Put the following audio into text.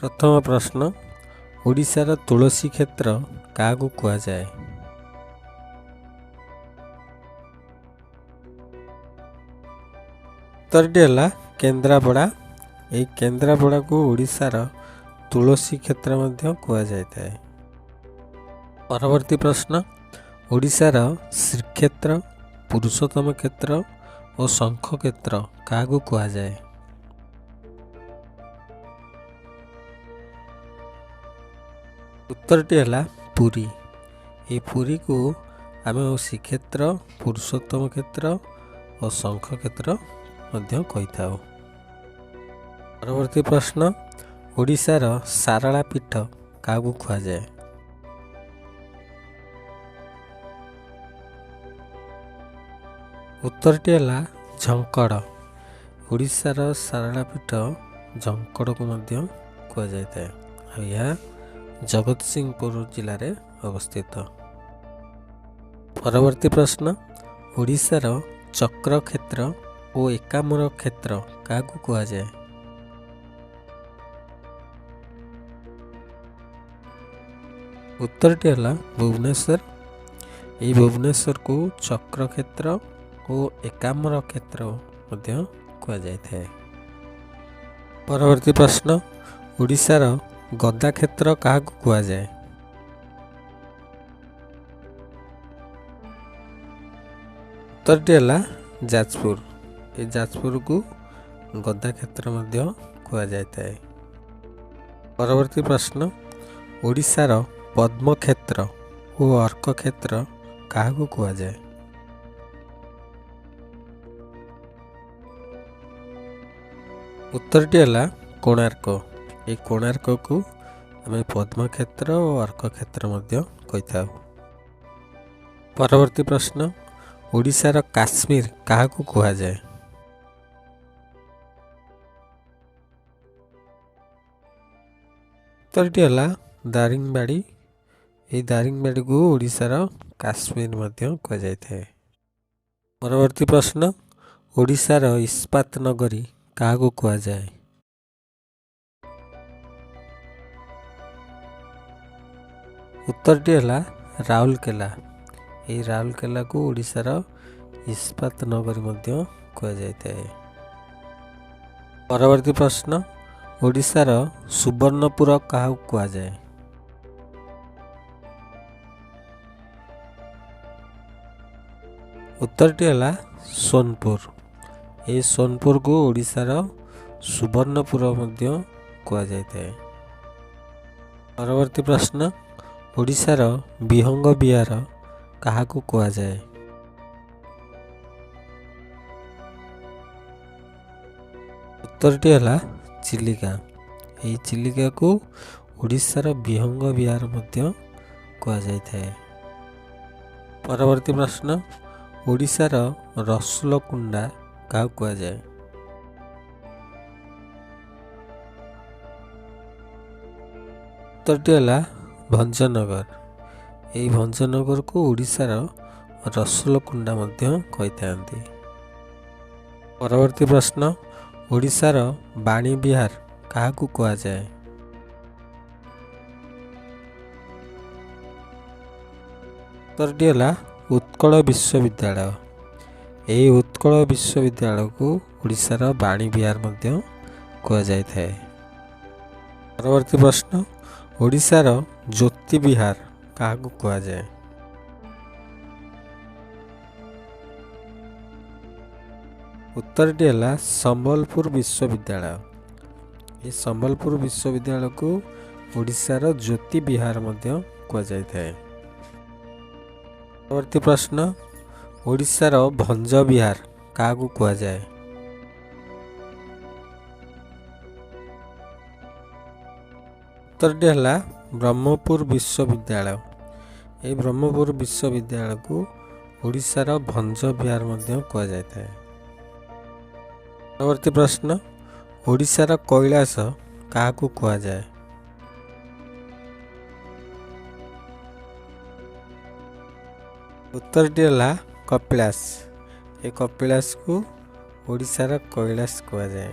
प्रथम प्रश्न ओडिशार तुलसी क्षेत्र काहाकू कुहाଯାଏ? उत्तरटी है केन्द्रापड़ा। यही केन्द्रापड़ा को ओडिशार तुलसी क्षेत्र मध्य कुहाଯାଇଥାଏ। परवर्ती प्रश्न ओडिशार श्रीक्षेत्र पुरुषोत्तम क्षेत्र और शंख क्षेत्र काहाकू कुहाଯାଏ? उत्तरटी है पुरी। ये पुरी को आम श्रीक्षेत्र पुरुषोत्तम क्षेत्र और शंख क्षेत्र मध्य कही थाउ। परवर्ती प्रश्न ओडिशार सारला पीठ काहाकू कुहाଯାଏ? उत्तरटी है झंकड़। ओडिशार सारला पीठ झंकड़ को मध्य कुहाଯାଇଥାଏ। यह जगतसिंहपुर जिले में अवस्थित। परवर्ती प्रश्न ओडिशार चक्र क्षेत्र और एकाम्र क्षेत्र काहाकू कुहाଯାଏ? उत्तरटी है भुवनेश्वर। यही भुवनेश्वर को चक्र क्षेत्र और एकाम्र क्षेत्र मध्य कुहाଯାଇଥାଏ। परवर्ती प्रश्न ओडिशार गदा क्षेत्र काहाकू कुहाଯାଏ? उत्तरटी है जाजपुर। ये जाजपुर को गदा क्षेत्र मध्य कुहाଯାଇଥାଏ। परवर्ती प्रश्न ओडिशार पद्म क्षेत्र और अर्क क्षेत्र काहाकू कुहाଯାଏ? उत्तरटी है कोणार्क। ये कोणार्क को आम पद्म क्षेत्र और अर्क क्षेत्र मध्य कही थाउ। परवर्ती प्रश्न ओडिशार काश्मीर काहाकू कुहाଯାଏ? उत्तरटी है दारिंगबाड़ी। ये दारिंगबाड़ी को ओडिशार काश्मीर मध्य कुहाଯାଇଥାଏ। परवर्ती प्रश्न ओडिशार इस्पात नगरी काहाकू कुहाଯାଏ? उत्तरटी है राउरकेला। यही राउरकेला को ओडिशार इस्पात नगरी मध्य कुहाଯାଇଥାଏ। परवर्ती प्रश्न ओडिशार सुवर्णपुर काहाकू कुहाଯାଏ? उत्तरटी है सोनपुर। ये सोनपुर को ओडिशार सुवर्णपुर मध्य कुहाଯାଇଥାଏ। परवर्ती प्रश्न ओडिशार विहंग विहार काहाकू कुहाଯାଏ? उत्तरटी है चिलिका। यही चिलिका को ओडिशार विहंग विहार मध्य कुहाଯାଇଥାଏ। परवर्ती प्रश्न ओडिशार रसुलकुंडा काहाकू कुहाଯାଏ? उत्तरटी है भंजनगर। यही भंजनगर को ओडिशार रसुलकुंडा मध्य कही थांती। परवर्ती प्रश्न ओडिशार बाणी विहार काहाकू कुहाଯାଏ? उत्तरटी है उत्कल विश्वविद्यालय। यही उत्कल विश्वविद्यालय को ओडिशार बाणी विहार मध्य कुहाଯାଇଥାଏ। परवर्ती प्रश्न ओडिशार ज्योति विहार काहाकू कुहाଯାଏ? उत्तरटी है संबलपुर विश्वविद्यालय। ये संबलपुर विश्वविद्यालय को ओडिशार ज्योति विहार मध्य कुहाଯାଇଥାଏ। परवर्ती प्रश्न ओडिशार भंज विहार काहाकू कुहाଯାଏ? उत्तरटी है ब्रह्मपुर विश्वविद्यालय। ये ब्रह्मपुर विश्वविद्यालय को ओडिशार भंज विहार मध्य कुहाଯାଇଥାଏ। परवर्ती प्रश्न ओडिशार कैलाश काहाकू कुहाଯାଏ? उत्तरटी है कपिलास। ये कपिलास को ओडिशार कैलाश कुहाଯାଏ।